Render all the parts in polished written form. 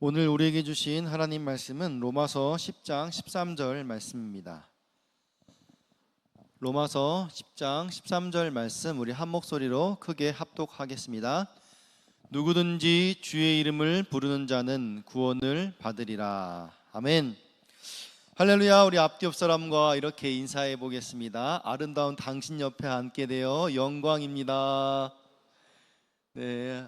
오늘 우리에게 주신 하나님 말씀은 로마서 10장 13절 말씀입니다. 로마서 10장 13절 말씀 우리 한 목소리로 크게 합독하겠습니다. 누구든지 주의 이름을 부르는 자는 구원을 받으리라. 아멘. 할렐루야. 우리 앞뒤 옆 사람과 이렇게 인사해 보겠습니다. 아름다운 당신 옆에 앉게 되어 영광입니다. 네,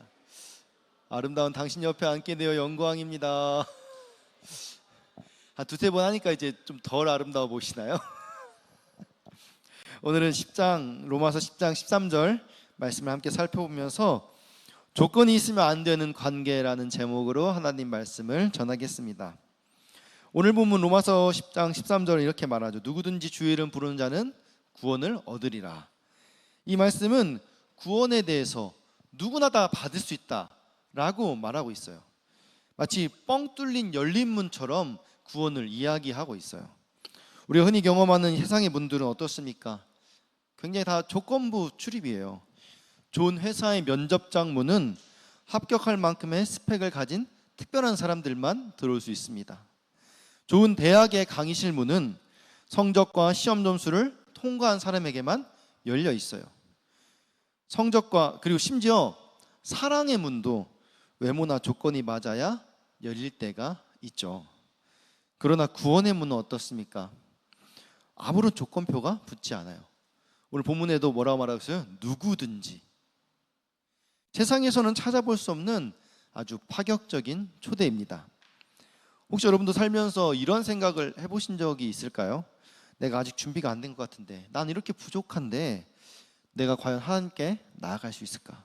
아름다운 당신 옆에 앉게 되어 영광입니다. 한 두세 번 하니까 이제 좀 덜 아름다워 보이시나요? 오늘은 로마서 10장 13절 말씀을 함께 살펴보면서 조건이 있으면 안 되는 관계라는 제목으로 하나님 말씀을 전하겠습니다. 오늘 본문 로마서 10장 13절은 이렇게 말하죠. 누구든지 주의 이름 부르는 자는 구원을 얻으리라. 이 말씀은 구원에 대해서 누구나 다 받을 수 있다 라고 말하고 있어요. 마치 뻥 뚫린 열린 문처럼 구원을 이야기하고 있어요. 우리가 흔히 경험하는 세상의 문들은 어떻습니까? 굉장히 다 조건부 출입이에요. 좋은 회사의 면접장 문은 합격할 만큼의 스펙을 가진 특별한 사람들만 들어올 수 있습니다. 좋은 대학의 강의실 문은 성적과 시험 점수를 통과한 사람에게만 열려 있어요. 성적과 그리고 심지어 사랑의 문도 외모나 조건이 맞아야 열릴 때가 있죠. 그러나 구원의 문은 어떻습니까? 아무런 조건표가 붙지 않아요. 오늘 본문에도 뭐라고 말하고 있어요? 누구든지. 세상에서는 찾아볼 수 없는 아주 파격적인 초대입니다. 혹시 여러분도 살면서 이런 생각을 해보신 적이 있을까요? 내가 아직 준비가 안 된 것 같은데, 난 이렇게 부족한데 내가 과연 하나님께 나아갈 수 있을까?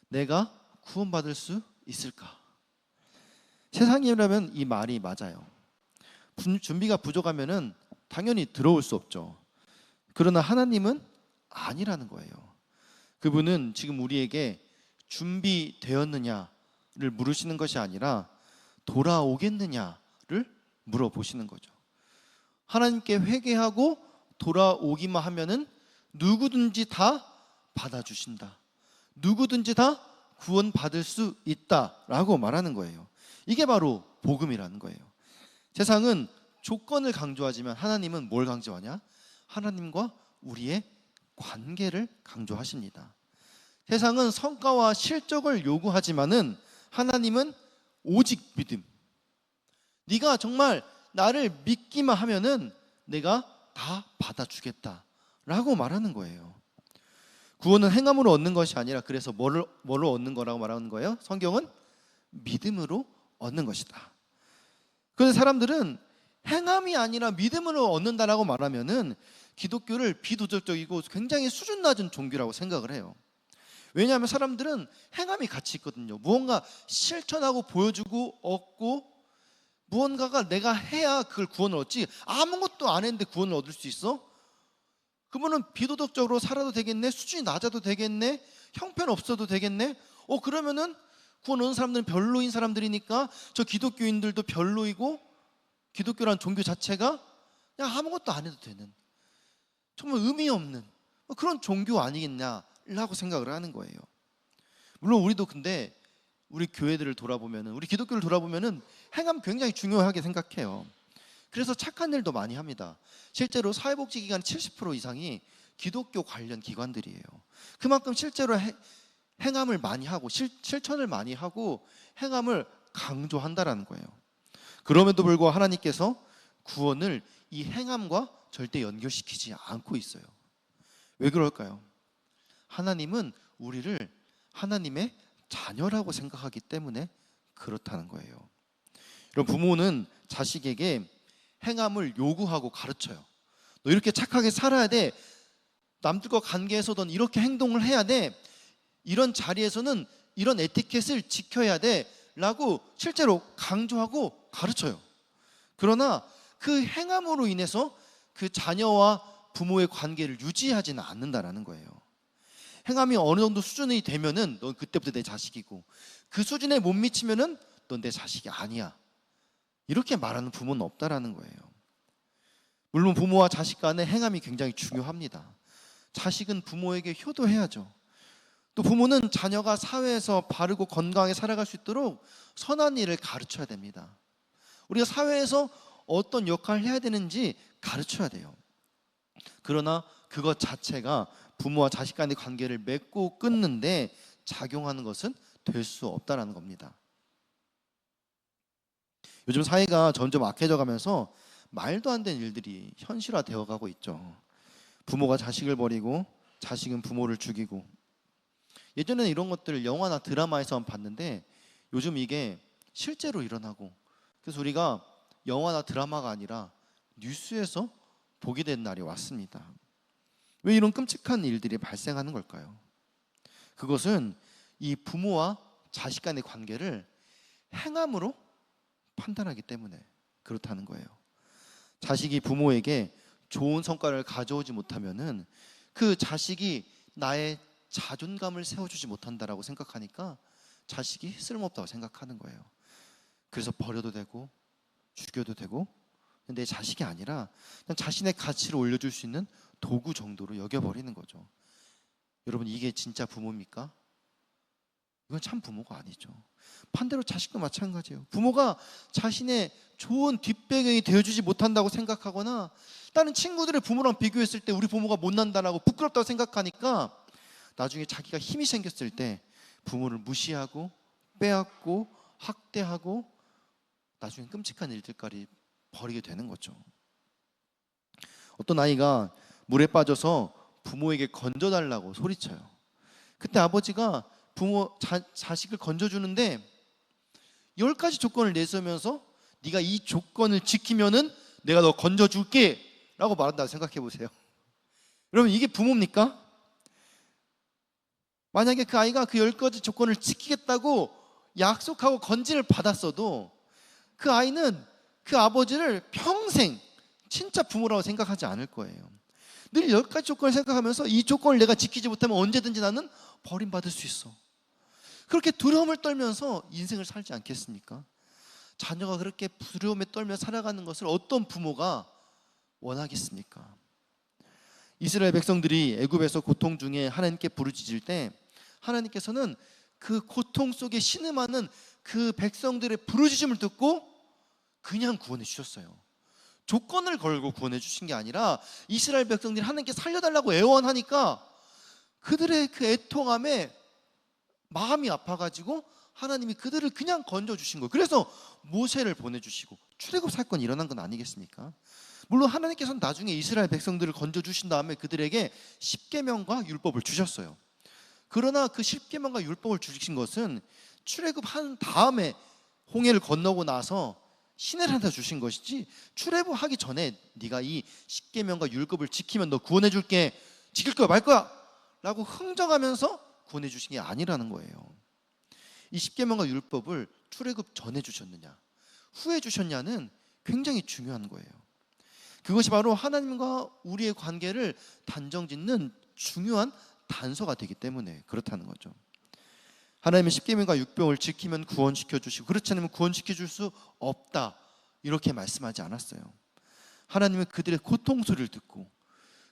내가 구원받을 수 있을까? 세상이라면 이 말이 맞아요. 준비가 부족하면은 당연히 들어올 수 없죠. 그러나 하나님은 아니라는 거예요. 그분은 지금 우리에게 준비되었느냐를 물으시는 것이 아니라 돌아오겠느냐를 물어보시는 거죠. 하나님께 회개하고 돌아오기만 하면은 누구든지 다 받아주신다. 누구든지 다 구원받을 수 있다라고 말하는 거예요. 이게 바로 복음이라는 거예요. 세상은 조건을 강조하지만 하나님은 뭘 강조하냐? 하나님과 우리의 관계를 강조하십니다. 세상은 성과와 실적을 요구하지만은 하나님은 오직 믿음. 네가 정말 나를 믿기만 하면은 내가 다 받아주겠다라고 말하는 거예요. 구원은 행함으로 얻는 것이 아니라 그래서 뭘로 얻는 거라고 말하는 거예요? 성경은 믿음으로 얻는 것이다. 그런데 사람들은 행함이 아니라 믿음으로 얻는다라고 말하면은 기독교를 비도덕적이고 굉장히 수준 낮은 종교라고 생각을 해요. 왜냐하면 사람들은 행함이 같이 있거든요. 무언가 실천하고 보여주고 얻고, 무언가가 내가 해야 그걸 구원을 얻지, 아무것도 안 했는데 구원을 얻을 수 있어? 그러면 비도덕적으로 살아도 되겠네? 수준이 낮아도 되겠네? 형편없어도 되겠네? 그러면은 구원 얻는 사람들은 별로인 사람들이니까 저 기독교인들도 별로이고, 기독교라는 종교 자체가 그냥 아무것도 안 해도 되는, 정말 의미 없는 그런 종교 아니겠냐라고 생각을 하는 거예요. 물론 우리도 근데 우리 교회들을 돌아보면은, 우리 기독교를 돌아보면은 행함 굉장히 중요하게 생각해요. 그래서 착한 일도 많이 합니다. 실제로 사회복지기관 70% 이상이 기독교 관련 기관들이에요. 그만큼 실제로 행함을 많이 하고 실천을 많이 하고 행함을 강조한다라는 거예요. 그럼에도 불구하고 하나님께서 구원을 이 행함과 절대 연결시키지 않고 있어요. 왜 그럴까요? 하나님은 우리를 하나님의 자녀라고 생각하기 때문에 그렇다는 거예요. 여러분, 부모는 자식에게 행함을 요구하고 가르쳐요. 너 이렇게 착하게 살아야 돼. 남들과 관계에서든 이렇게 행동을 해야 돼. 이런 자리에서는 이런 에티켓을 지켜야 돼 라고 실제로 강조하고 가르쳐요. 그러나 그 행함으로 인해서 그 자녀와 부모의 관계를 유지하지는 않는다라는 거예요. 행함이 어느 정도 수준이 되면은 넌 그때부터 내 자식이고, 그 수준에 못 미치면은 넌 내 자식이 아니야, 이렇게 말하는 부모는 없다라는 거예요. 물론 부모와 자식 간의 행함이 굉장히 중요합니다. 자식은 부모에게 효도해야죠. 또 부모는 자녀가 사회에서 바르고 건강하게 살아갈 수 있도록 선한 일을 가르쳐야 됩니다. 우리가 사회에서 어떤 역할을 해야 되는지 가르쳐야 돼요. 그러나 그것 자체가 부모와 자식 간의 관계를 맺고 끊는데 작용하는 것은 될 수 없다는 겁니다. 요즘 사회가 점점 악해져 가면서 말도 안 되는 일들이 현실화되어 가고 있죠. 부모가 자식을 버리고 자식은 부모를 죽이고, 예전에는 이런 것들을 영화나 드라마에서만 봤는데 요즘 이게 실제로 일어나고, 그래서 우리가 영화나 드라마가 아니라 뉴스에서 보게 된 날이 왔습니다. 왜 이런 끔찍한 일들이 발생하는 걸까요? 그것은 이 부모와 자식 간의 관계를 행함으로 판단하기 때문에 그렇다는 거예요. 자식이 부모에게 좋은 성과를 가져오지 못하면은 그 자식이 나의 자존감을 세워주지 못한다라고 생각하니까 자식이 쓸모없다고 생각하는 거예요. 그래서 버려도 되고 죽여도 되고 내 자식이 아니라 그냥 자신의 가치를 올려줄 수 있는 도구 정도로 여겨버리는 거죠. 여러분, 이게 진짜 부모입니까? 이건 참 부모가 아니죠. 반대로 자식도 마찬가지예요. 부모가 자신의 좋은 뒷배경이 되어주지 못한다고 생각하거나 다른 친구들의 부모랑 비교했을 때 우리 부모가 못난다라고 부끄럽다고 생각하니까 나중에 자기가 힘이 생겼을 때 부모를 무시하고 빼앗고 학대하고 나중에 끔찍한 일들까지 벌이게 되는 거죠. 어떤 아이가 물에 빠져서 부모에게 건져달라고 소리쳐요. 그때 아버지가 자식을 건져주는데 10가지 조건을 내세우면서 네가 이 조건을 지키면은 내가 너 건져줄게 라고 말한다고 생각해 보세요. 여러분, 이게 부모입니까? 만약에 그 아이가 그 10가지 조건을 지키겠다고 약속하고 건지를 받았어도 그 아이는 그 아버지를 평생 진짜 부모라고 생각하지 않을 거예요. 늘 10가지 조건을 생각하면서 이 조건을 내가 지키지 못하면 언제든지 나는 버림받을 수 있어. 그렇게 두려움을 떨면서 인생을 살지 않겠습니까? 자녀가 그렇게 두려움에 떨며 살아가는 것을 어떤 부모가 원하겠습니까? 이스라엘 백성들이 애굽에서 고통 중에 하나님께 부르짖을 때 하나님께서는 그 고통 속에 신음하는 그 백성들의 부르짖음을 듣고 그냥 구원해 주셨어요. 조건을 걸고 구원해 주신 게 아니라 이스라엘 백성들이 하나님께 살려달라고 애원하니까 그들의 그 애통함에 마음이 아파가지고 하나님이 그들을 그냥 건져주신 거예요. 그래서 모세를 보내주시고 출애굽 사건이 일어난 건 아니겠습니까? 물론 하나님께서는 나중에 이스라엘 백성들을 건져주신 다음에 그들에게 십계명과 율법을 주셨어요. 그러나 그 십계명과 율법을 주신 것은 출애굽한 다음에 홍해를 건너고 나서 시내를 주신 것이지, 출애굽하기 전에 네가 이 십계명과 율법을 지키면 너 구원해 줄게, 지킬 거야 말 거야 라고 흥정하면서 구원해 주신 게 아니라는 거예요. 이 십계명과 율법을 출애굽 전에 주셨느냐 후에 주셨냐는 굉장히 중요한 거예요. 그것이 바로 하나님과 우리의 관계를 단정짓는 중요한 단서가 되기 때문에 그렇다는 거죠. 하나님의 십계명과 율법을 지키면 구원시켜 주시고 그렇지 않으면 구원시켜 줄 수 없다, 이렇게 말씀하지 않았어요. 하나님은 그들의 고통 소리를 듣고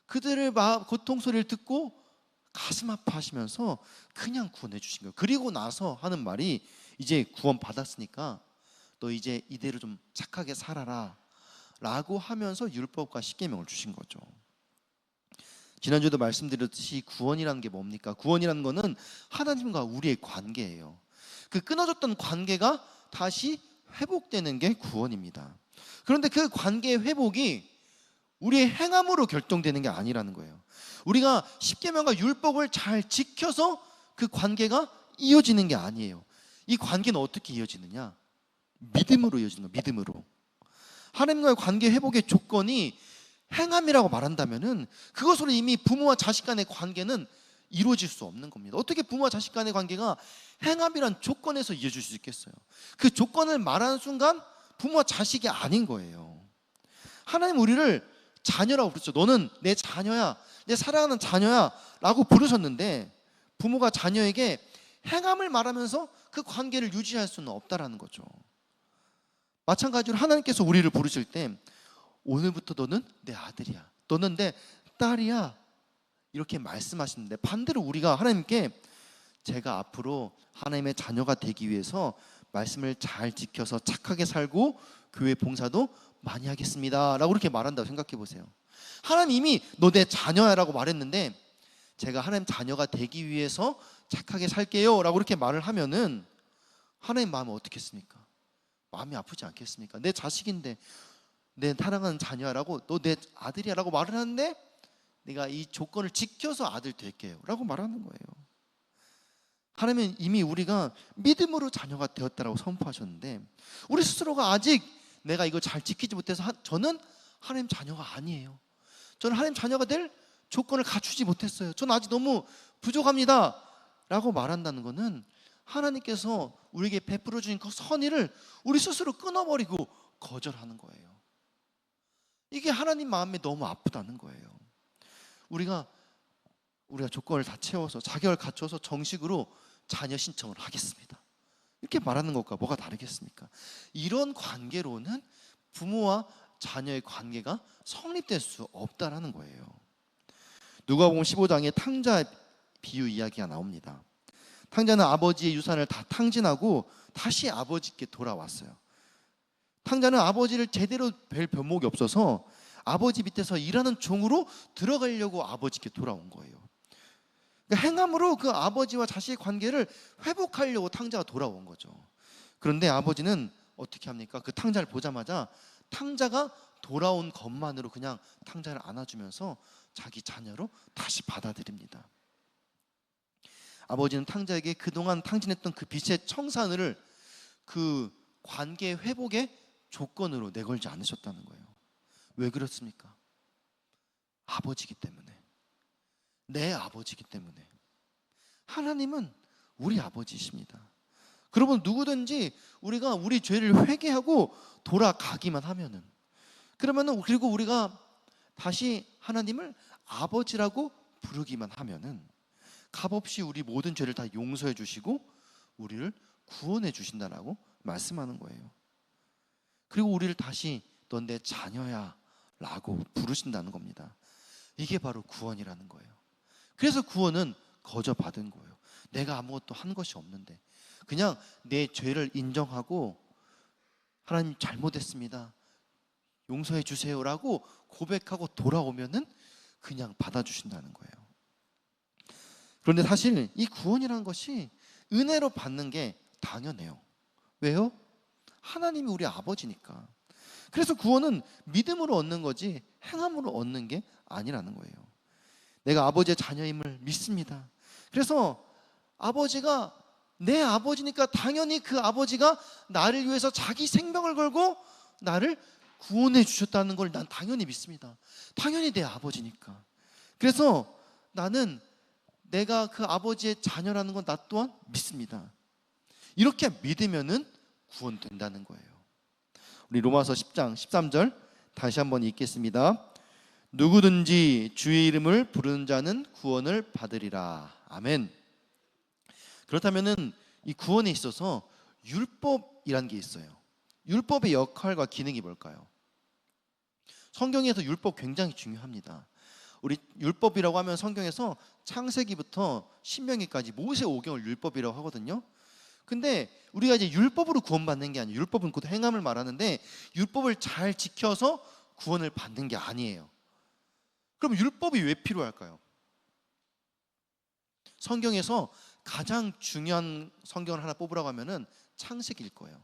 그들의 고통 소리를 듣고 가슴 아파하시면서 그냥 구원해 주신 거예요. 그리고 나서 하는 말이 이제 구원 받았으니까 너 이제 이대로 좀 착하게 살아라 라고 하면서 율법과 십계명을 주신 거죠. 지난주에도 말씀드렸듯이 구원이라는 게 뭡니까? 구원이라는 거는 하나님과 우리의 관계예요. 그 끊어졌던 관계가 다시 회복되는 게 구원입니다. 그런데 그 관계의 회복이 우리의 행함으로 결정되는 게 아니라는 거예요. 우리가 십계명과 율법을 잘 지켜서 그 관계가 이어지는 게 아니에요. 이 관계는 어떻게 이어지느냐? 믿음으로 이어지는 거예요. 믿음으로. 하나님과의 관계 회복의 조건이 행함이라고 말한다면은 그것으로 이미 부모와 자식 간의 관계는 이루어질 수 없는 겁니다. 어떻게 부모와 자식 간의 관계가 행함이란 조건에서 이어질 수 있겠어요? 그 조건을 말하는 순간 부모와 자식이 아닌 거예요. 하나님 우리를 자녀라고 부르죠. 너는 내 자녀야, 내 사랑하는 자녀야 라고 부르셨는데 부모가 자녀에게 행함을 말하면서 그 관계를 유지할 수는 없다라는 거죠. 마찬가지로 하나님께서 우리를 부르실 때 오늘부터 너는 내 아들이야, 너는 내 딸이야 이렇게 말씀하시는데 반대로 우리가 하나님께 제가 앞으로 하나님의 자녀가 되기 위해서 말씀을 잘 지켜서 착하게 살고 교회 봉사도 많이 하겠습니다 라고 그렇게 말한다고 생각해 보세요. 하나님이 너 내 자녀야 라고 말했는데 제가 하나님 자녀가 되기 위해서 착하게 살게요 라고 그렇게 말을 하면은 하나님 마음은 어떻겠습니까? 마음이 아프지 않겠습니까? 내 자식인데, 내 사랑하는 자녀야 라고, 너 내 아들이야 라고 말을 하는데 내가 이 조건을 지켜서 아들 될게요 라고 말하는 거예요. 하나님은 이미 우리가 믿음으로 자녀가 되었다라고 선포하셨는데 우리 스스로가 아직 내가 이거 잘 지키지 못해서 저는 하나님 자녀가 아니에요, 저는 하나님 자녀가 될 조건을 갖추지 못했어요, 저는 아직 너무 부족합니다 라고 말한다는 것은 하나님께서 우리에게 베풀어 주신 그 선의를 우리 스스로 끊어버리고 거절하는 거예요. 이게 하나님 마음에 너무 아프다는 거예요. 우리가 조건을 다 채워서 자격을 갖춰서 정식으로 자녀 신청을 하겠습니다 이렇게 말하는 것과 뭐가 다르겠습니까? 이런 관계로는 부모와 자녀의 관계가 성립될 수 없다라는 거예요. 누가복음 15장에 탕자 비유 이야기가 나옵니다. 탕자는 아버지의 유산을 다 탕진하고 다시 아버지께 돌아왔어요. 탕자는 아버지를 제대로 뵐 면목이 없어서 아버지 밑에서 일하는 종으로 들어가려고 아버지께 돌아온 거예요. 그러니까 행함으로 그 아버지와 자식의 관계를 회복하려고 탕자가 돌아온 거죠. 그런데 아버지는 어떻게 합니까? 그 탕자를 보자마자 탕자가 돌아온 것만으로 그냥 탕자를 안아주면서 자기 자녀로 다시 받아들입니다. 아버지는 탕자에게 그동안 탕진했던 그 빚의 청산을 그 관계 회복의 조건으로 내걸지 않으셨다는 거예요. 왜 그렇습니까? 아버지기 때문에, 내 아버지기 때문에. 하나님은 우리 아버지이십니다. 그러면 누구든지 우리가 우리 죄를 회개하고 돌아가기만 하면은, 그러면은, 그리고 우리가 다시 하나님을 아버지라고 부르기만 하면은 값없이 우리 모든 죄를 다 용서해 주시고 우리를 구원해 주신다라고 말씀하는 거예요. 그리고 우리를 다시 넌 내 자녀야 라고 부르신다는 겁니다. 이게 바로 구원이라는 거예요. 그래서 구원은 거저 받은 거예요. 내가 아무것도 한 것이 없는데 그냥 내 죄를 인정하고 하나님 잘못했습니다, 용서해 주세요 라고 고백하고 돌아오면은 그냥 받아주신다는 거예요. 그런데 사실 이 구원이라는 것이 은혜로 받는 게 당연해요. 왜요? 하나님이 우리 아버지니까. 그래서 구원은 믿음으로 얻는 거지 행함으로 얻는 게 아니라는 거예요. 내가 아버지의 자녀임을 믿습니다. 그래서 아버지가 내 아버지니까 당연히 그 아버지가 나를 위해서 자기 생명을 걸고 나를 구원해 주셨다는 걸 난 당연히 믿습니다. 당연히 내 아버지니까. 그래서 나는 내가 그 아버지의 자녀라는 건 나 또한 믿습니다. 이렇게 믿으면은 구원된다는 거예요. 우리 로마서 10장 13절 다시 한번 읽겠습니다. 누구든지 주의 이름을 부르는 자는 구원을 받으리라. 아멘. 그렇다면은 이 구원에 있어서 율법이라는 게 있어요. 율법의 역할과 기능이 뭘까요? 성경에서 율법 굉장히 중요합니다. 우리 율법이라고 하면 성경에서 창세기부터 신명기까지 모세 오경을 율법이라고 하거든요. 근데 우리가 이제 율법으로 구원받는 게 아니에요. 율법은 곧 행함을 말하는데 율법을 잘 지켜서 구원을 받는 게 아니에요. 그럼 율법이 왜 필요할까요? 성경에서 가장 중요한 성경을 하나 뽑으라고 하면은 창세기일 거예요.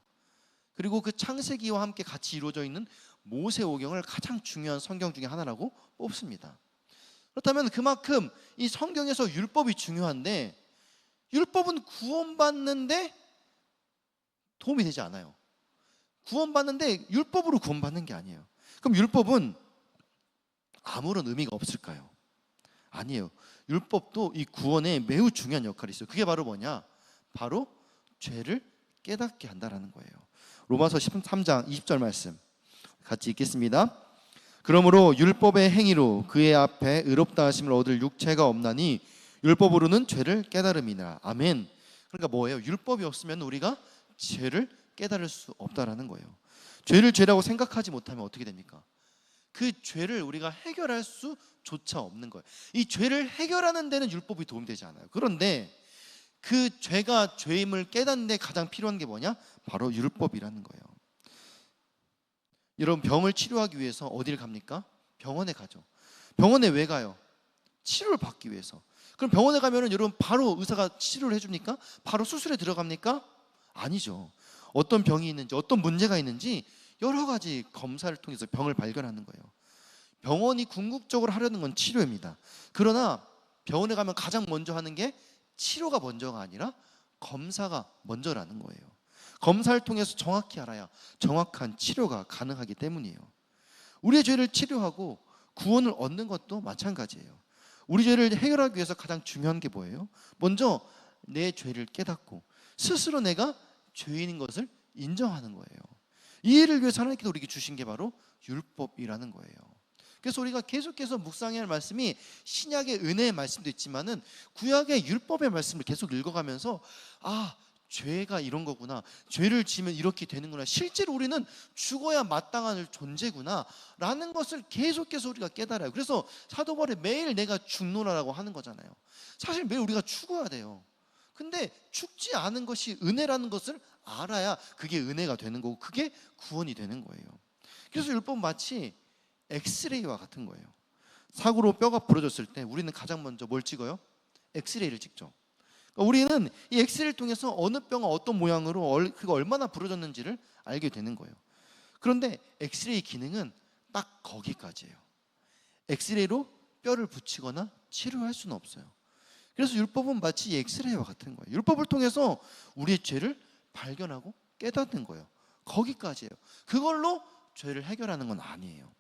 그리고 그 창세기와 함께 같이 이루어져 있는 모세오경을 가장 중요한 성경 중에 하나라고 뽑습니다. 그렇다면 그만큼 이 성경에서 율법이 중요한데 율법은 구원받는데 도움이 되지 않아요. 구원받는데 율법으로 구원받는 게 아니에요. 그럼 율법은 아무런 의미가 없을까요? 아니에요. 율법도 이 구원에 매우 중요한 역할이 있어요. 그게 바로 뭐냐? 바로 죄를 깨닫게 한다라는 거예요. 로마서 13장 20절 말씀 같이 읽겠습니다. 그러므로 율법의 행위로 그의 앞에 의롭다 하심을 얻을 육체가 없나니 율법으로는 죄를 깨달음이나. 아멘. 그러니까 뭐예요? 율법이 없으면 우리가 죄를 깨달을 수 없다라는 거예요. 죄를 죄라고 생각하지 못하면 어떻게 됩니까? 그 죄를 우리가 해결할 수조차 없는 거예요. 이 죄를 해결하는 데는 율법이 도움되지 않아요. 그런데 그 죄가 죄임을 깨닫는 데 가장 필요한 게 뭐냐? 바로 율법이라는 거예요. 여러분, 병을 치료하기 위해서 어디를 갑니까? 병원에 가죠. 병원에 왜 가요? 치료를 받기 위해서. 그럼 병원에 가면은 여러분 바로 의사가 치료를 해줍니까? 바로 수술에 들어갑니까? 아니죠. 어떤 병이 있는지, 어떤 문제가 있는지 여러 가지 검사를 통해서 병을 발견하는 거예요. 병원이 궁극적으로 하려는 건 치료입니다. 그러나 병원에 가면 가장 먼저 하는 게 치료가 먼저가 아니라 검사가 먼저라는 거예요. 검사를 통해서 정확히 알아야 정확한 치료가 가능하기 때문이에요. 우리의 죄를 치료하고 구원을 얻는 것도 마찬가지예요. 우리 죄를 해결하기 위해서 가장 중요한 게 뭐예요? 먼저 내 죄를 깨닫고 스스로 내가 죄인인 것을 인정하는 거예요. 이 일을 위해서 하나님께서 우리에게 주신 게 바로 율법이라는 거예요. 그래서 우리가 계속해서 묵상해야 할 말씀이 신약의 은혜의 말씀도 있지만은 구약의 율법의 말씀을 계속 읽어가면서 죄가 이런 거구나, 죄를 지면 이렇게 되는구나, 실제로 우리는 죽어야 마땅한 존재구나 라는 것을 계속해서 우리가 깨달아요. 그래서 사도 바울이 매일 내가 죽노라라고 하는 거잖아요. 사실 매일 우리가 죽어야 돼요. 근데 죽지 않은 것이 은혜라는 것을 알아야 그게 은혜가 되는 거고 그게 구원이 되는 거예요. 그래서 율법은 마치 엑스레이와 같은 거예요. 사고로 뼈가 부러졌을 때 우리는 가장 먼저 뭘 찍어요? 엑스레이를 찍죠. 우리는 이 엑스레이를 통해서 어느 뼈가 어떤 모양으로 그가 얼마나 부러졌는지를 알게 되는 거예요. 그런데 엑스레이 기능은 딱 거기까지예요. 엑스레이로 뼈를 붙이거나 치료할 수는 없어요. 그래서 율법은 마치 엑스레이와 같은 거예요. 율법을 통해서 우리의 죄를 발견하고 깨닫는 거예요. 거기까지예요. 그걸로 죄를 해결하는 건 아니에요.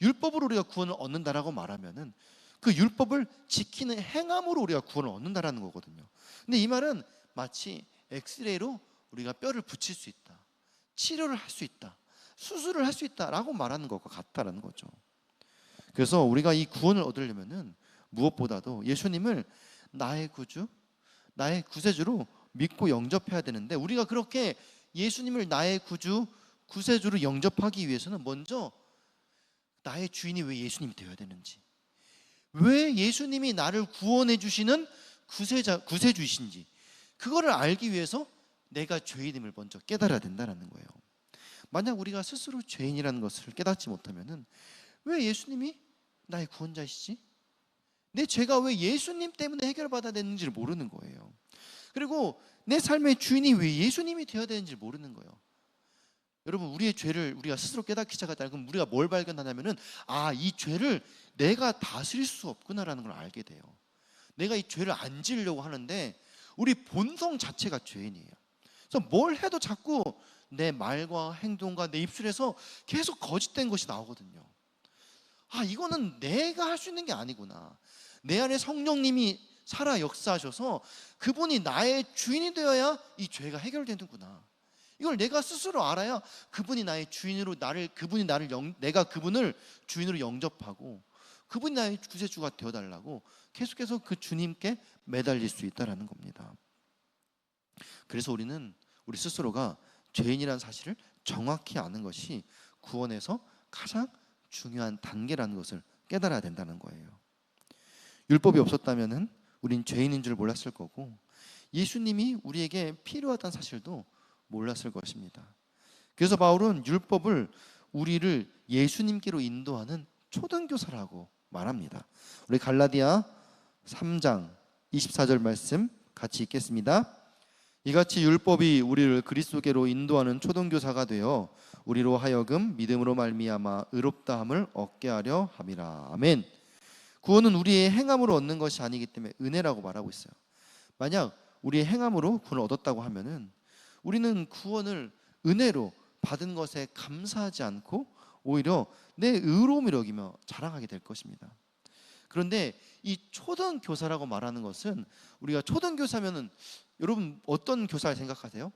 율법으로 우리가 구원을 얻는다라고 말하면은 그 율법을 지키는 행함으로 우리가 구원을 얻는다라는 거거든요. 근데 이 말은 마치 엑스레이로 우리가 뼈를 붙일 수 있다, 치료를 할 수 있다, 수술을 할 수 있다라고 말하는 것과 같다라는 거죠. 그래서 우리가 이 구원을 얻으려면은 무엇보다도 예수님을 나의 구주, 나의 구세주로 믿고 영접해야 되는데, 우리가 그렇게 예수님을 나의 구주, 구세주로 영접하기 위해서는 먼저 나의 주인이 왜 예수님이 되어야 되는지, 왜 예수님이 나를 구원해 주시는 구세주이신지, 그거를 알기 위해서 내가 죄인임을 먼저 깨달아야 된다는 거예요. 만약 우리가 스스로 죄인이라는 것을 깨닫지 못하면은 왜 예수님이 나의 구원자이시지? 내 죄가 왜 예수님 때문에 해결받아야 되는지를 모르는 거예요. 그리고 내 삶의 주인이 왜 예수님이 되어야 되는지를 모르는 거예요. 여러분, 우리의 죄를 우리가 스스로 깨닫기 시작하다 그럼 우리가 뭘 발견하냐면은 이 죄를 내가 다스릴 수 없구나라는 걸 알게 돼요. 내가 이 죄를 안 지으려고 하는데 우리 본성 자체가 죄인이에요. 그래서 뭘 해도 자꾸 내 말과 행동과 내 입술에서 계속 거짓된 것이 나오거든요. 이거는 내가 할 수 있는 게 아니구나. 내 안에 성령님이 살아 역사하셔서 그분이 나의 주인이 되어야 이 죄가 해결되는구나. 이걸 내가 스스로 알아야 그분이 나의 주인으로 내가 그분을 주인으로 영접하고 그분이 나의 구세주가 되어달라고 계속해서 그 주님께 매달릴 수 있다라는 겁니다. 그래서 우리는 우리 스스로가 죄인이라는 사실을 정확히 아는 것이 구원에서 가장 중요한 단계라는 것을 깨달아야 된다는 거예요. 율법이 없었다면은 우린 죄인인 줄 몰랐을 거고 예수님이 우리에게 필요하다는 사실도 몰랐을 것입니다. 그래서 바울은 율법을 우리를 예수님께로 인도하는 초등교사라고 말합니다. 우리 갈라디아 3장 24절 말씀 같이 읽겠습니다. 이같이 율법이 우리를 그리스도께로 인도하는 초등교사가 되어 우리로 하여금 믿음으로 말미암아 의롭다함을 얻게 하려 함이라. 아멘. 구원은 우리의 행함으로 얻는 것이 아니기 때문에 은혜라고 말하고 있어요. 만약 우리의 행함으로 구원을 얻었다고 하면은 우리는 구원을 은혜로 받은 것에 감사하지 않고 오히려 내 의로움을 여기며 자랑하게 될 것입니다. 그런데 이 초등교사라고 말하는 것은, 우리가 초등교사면은 여러분 어떤 교사를 생각하세요?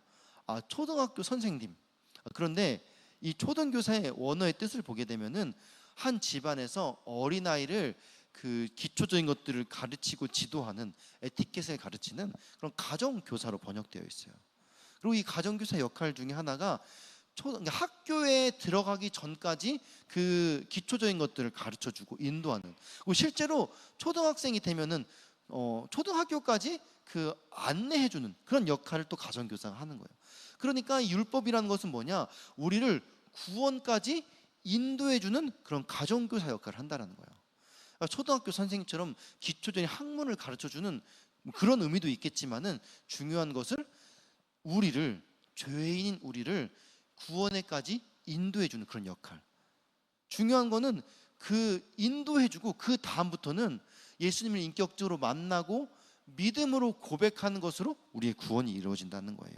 초등학교 선생님. 그런데 이 초등교사의 원어의 뜻을 보게 되면은 한 집안에서 어린아이를 그 기초적인 것들을 가르치고 지도하는, 에티켓을 가르치는 그런 가정교사로 번역되어 있어요. 그리고 이 가정교사 역할 중에 하나가 학교에 들어가기 전까지 그 기초적인 것들을 가르쳐주고 인도하는, 그리고 실제로 초등학생이 되면은 초등학교까지 그 안내해주는 그런 역할을 또 가정교사가 하는 거예요. 그러니까 이 율법이라는 것은 뭐냐? 우리를 구원까지 인도해주는 그런 가정교사 역할을 한다는 거예요. 그러니까 초등학교 선생님처럼 기초적인 학문을 가르쳐주는 그런 의미도 있겠지만은 중요한 것을 우리를, 죄인인 우리를 구원에까지 인도해주는 그런 역할. 중요한 거는 그 인도해주고 그 다음부터는 예수님을 인격적으로 만나고 믿음으로 고백하는 것으로 우리의 구원이 이루어진다는 거예요.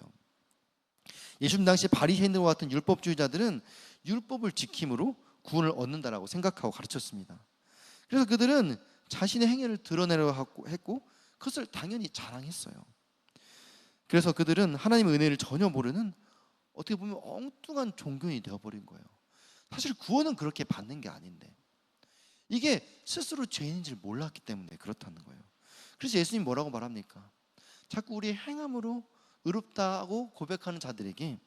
예수님 당시 바리새인들과 같은 율법주의자들은 율법을 지킴으로 구원을 얻는다라고 생각하고 가르쳤습니다. 그래서 그들은 자신의 행위를 드러내려고 했고 그것을 당연히 자랑했어요. 그래서 그들은 하나님의 은혜를 전혀 모르는 어떻게 보면 엉뚱한 종교인이 되어버린 거예요. 사실 구원은 그렇게 받는 게 아닌데 이게 스스로 죄인인지를 몰랐기 때문에 그렇다는 거예요. 그래서 예수님 뭐라고 말합니까? 자꾸 우리의 행함으로 의롭다고 고백하는 자들에게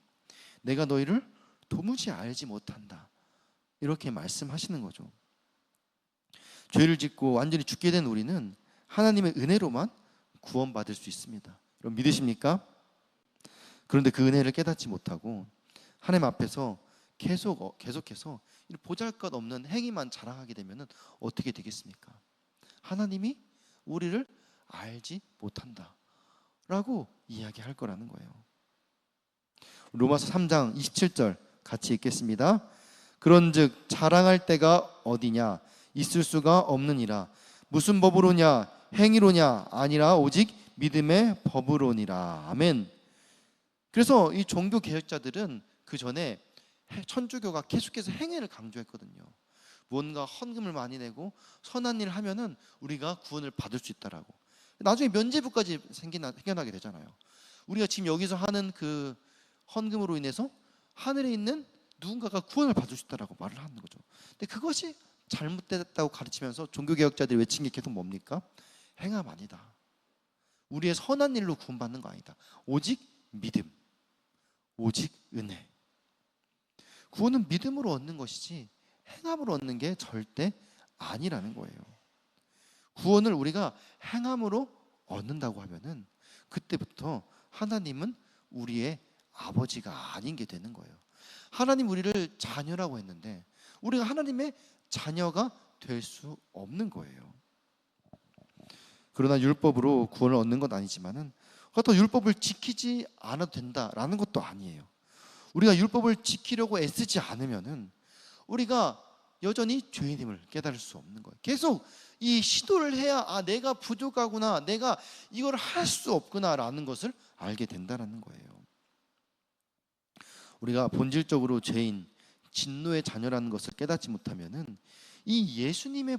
내가 너희를 도무지 알지 못한다 이렇게 말씀하시는 거죠. 죄를 짓고 완전히 죽게 된 우리는 하나님의 은혜로만 구원받을 수 있습니다. 여러분 믿으십니까? 그런데 그 은혜를 깨닫지 못하고 하나님 앞에서 계속해서 보잘것없는 행위만 자랑하게 되면 어떻게 되겠습니까? 하나님이 우리를 알지 못한다 라고 이야기할 거라는 거예요. 로마서 3장 27절 같이 읽겠습니다. 그런즉 자랑할 때가 어디냐? 있을 수가 없느니라. 무슨 법으로냐? 행위로냐? 아니라 오직 믿음의 법으로니라. 아멘. 그래서 이 종교 개혁자들은 그 전에 천주교가 계속해서 행위를 강조했거든요. 무언가 헌금을 많이 내고 선한 일을 하면은 우리가 구원을 받을 수 있다라고. 나중에 면죄부까지 생겨나게 되잖아요. 우리가 지금 여기서 하는 그 헌금으로 인해서 하늘에 있는 누군가가 구원을 받을 수 있다라고 말을 하는 거죠. 근데 그것이 잘못됐다고 가르치면서 종교개혁자들이 외친 게 계속 뭡니까? 행함 아니다. 우리의 선한 일로 구원받는 거 아니다. 오직 믿음, 오직 은혜. 구원은 믿음으로 얻는 것이지 행함으로 얻는 게 절대 아니라는 거예요. 구원을 우리가 행함으로 얻는다고 하면은 그때부터 하나님은 우리의 아버지가 아닌 게 되는 거예요. 하나님 우리를 자녀라고 했는데 우리가 하나님의 자녀가 될 수 없는 거예요. 그러나 율법으로 구원을 얻는 건 아니지만은 또 율법을 지키지 않아도 된다라는 것도 아니에요. 우리가 율법을 지키려고 애쓰지 않으면은 우리가 여전히 죄인임을 깨달을 수 없는 거예요. 계속 이 시도를 해야 내가 부족하구나, 내가 이걸 할 수 없구나라는 것을 알게 된다는 거예요. 우리가 본질적으로 죄인, 진노의 자녀라는 것을 깨닫지 못하면은 이 예수님의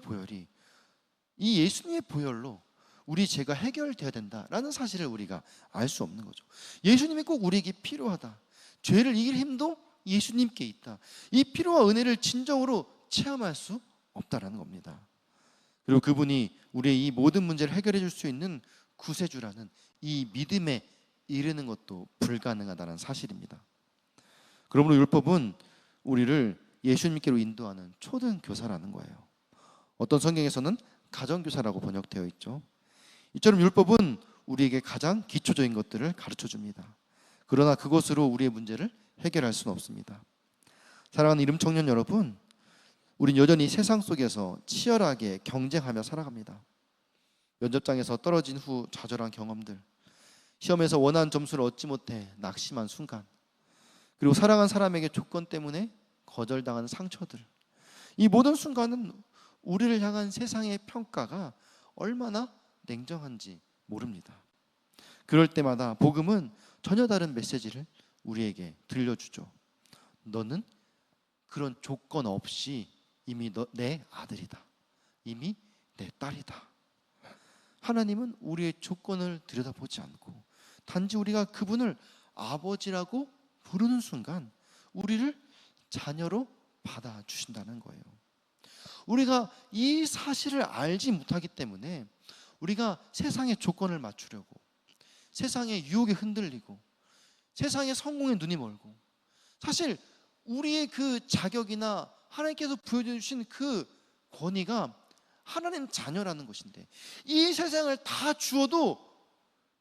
보혈로 우리 죄가 해결돼야 된다라는 사실을 우리가 알 수 없는 거죠. 예수님이 꼭 우리에게 필요하다. 죄를 이길 힘도 예수님께 있다. 이 필요와 은혜를 진정으로 체험할 수 없다라는 겁니다. 그리고 그분이 우리의 이 모든 문제를 해결해 줄 수 있는 구세주라는 이 믿음에 이르는 것도 불가능하다는 사실입니다. 그러므로 율법은 우리를 예수님께로 인도하는 초등 교사라는 거예요. 어떤 성경에서는 가정교사라고 번역되어 있죠. 이처럼 율법은 우리에게 가장 기초적인 것들을 가르쳐 줍니다. 그러나 그것으로 우리의 문제를 해결할 수는 없습니다. 사랑하는 이름 청년 여러분, 우린 여전히 세상 속에서 치열하게 경쟁하며 살아갑니다. 면접장에서 떨어진 후 좌절한 경험들, 시험에서 원하는 점수를 얻지 못해 낙심한 순간, 그리고 사랑한 사람에게 조건 때문에 거절당한 상처들, 이 모든 순간은 우리를 향한 세상의 평가가 얼마나 냉정한지 모릅니다. 그럴 때마다 복음은 전혀 다른 메시지를 우리에게 들려주죠. 너는 그런 조건 없이 이미 내 아들이다. 이미 내 딸이다. 하나님은 우리의 조건을 들여다보지 않고 단지 우리가 그분을 아버지라고 부르는 순간 우리를 자녀로 받아주신다는 거예요. 우리가 이 사실을 알지 못하기 때문에 우리가 세상의 조건을 맞추려고, 세상의 유혹에 흔들리고, 세상의 성공에 눈이 멀고, 사실 우리의 그 자격이나 하나님께서 보여주신 그 권위가 하나님 자녀라는 것인데, 이 세상을 다 주어도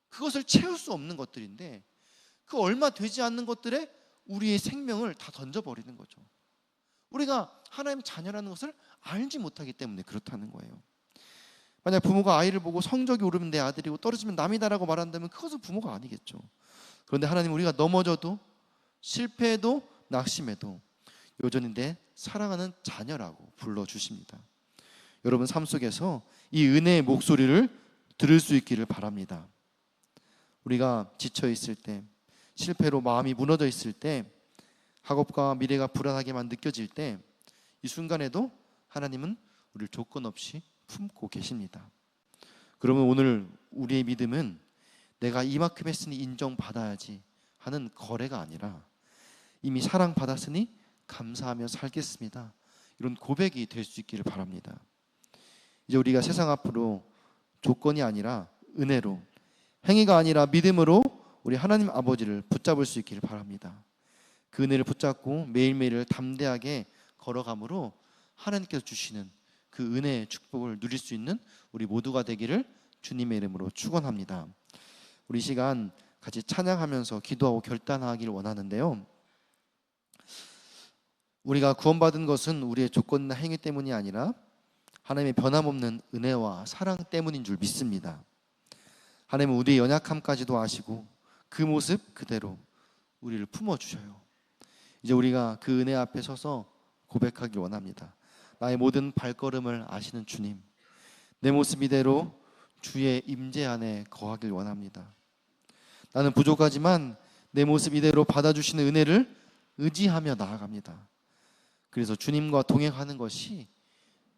그것을 채울 수 없는 것들인데, 그 얼마 되지 않는 것들에 우리의 생명을 다 던져버리는 거죠. 우리가 하나님 자녀라는 것을 알지 못하기 때문에 그렇다는 거예요. 만약 부모가 아이를 보고 성적이 오르면 내 아들이고 떨어지면 남이다라고 말한다면 그것은 부모가 아니겠죠. 그런데 하나님은 우리가 넘어져도 실패해도 낙심해도 여전히 내 사랑하는 자녀라고 불러주십니다. 여러분 삶 속에서 이 은혜의 목소리를 들을 수 있기를 바랍니다. 우리가 지쳐 있을 때, 실패로 마음이 무너져 있을 때, 학업과 미래가 불안하게만 느껴질 때, 이 순간에도 하나님은 우리를 조건 없이 품고 계십니다. 그러면 오늘 우리의 믿음은 내가 이만큼 했으니 인정받아야지 하는 거래가 아니라 이미 사랑받았으니 감사하며 살겠습니다, 이런 고백이 될 수 있기를 바랍니다. 이제 우리가 세상 앞으로 조건이 아니라 은혜로, 행위가 아니라 믿음으로 우리 하나님 아버지를 붙잡을 수 있기를 바랍니다. 그 은혜를 붙잡고 매일매일을 담대하게 걸어감으로 하나님께서 주시는 그 은혜의 축복을 누릴 수 있는 우리 모두가 되기를 주님의 이름으로 축원합니다. 우리 시간 같이 찬양하면서 기도하고 결단하기를 원하는데요, 우리가 구원받은 것은 우리의 조건이나 행위 때문이 아니라 하나님의 변함없는 은혜와 사랑 때문인 줄 믿습니다. 하나님은 우리의 연약함까지도 아시고 그 모습 그대로 우리를 품어주셔요. 이제 우리가 그 은혜 앞에 서서 고백하길 원합니다. 나의 모든 발걸음을 아시는 주님, 내 모습 이대로 주의 임재 안에 거하길 원합니다. 나는 부족하지만 내 모습 이대로 받아주시는 은혜를 의지하며 나아갑니다. 그래서 주님과 동행하는 것이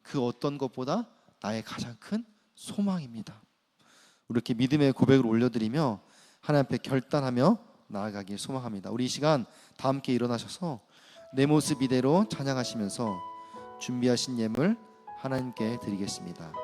그 어떤 것보다 나의 가장 큰 소망입니다. 이렇게 믿음의 고백을 올려드리며 하나님 앞에 결단하며 나아가길 소망합니다. 우리 이 시간 다 함께 일어나셔서 내 모습 이대로 찬양하시면서 준비하신 예물 하나님께 드리겠습니다.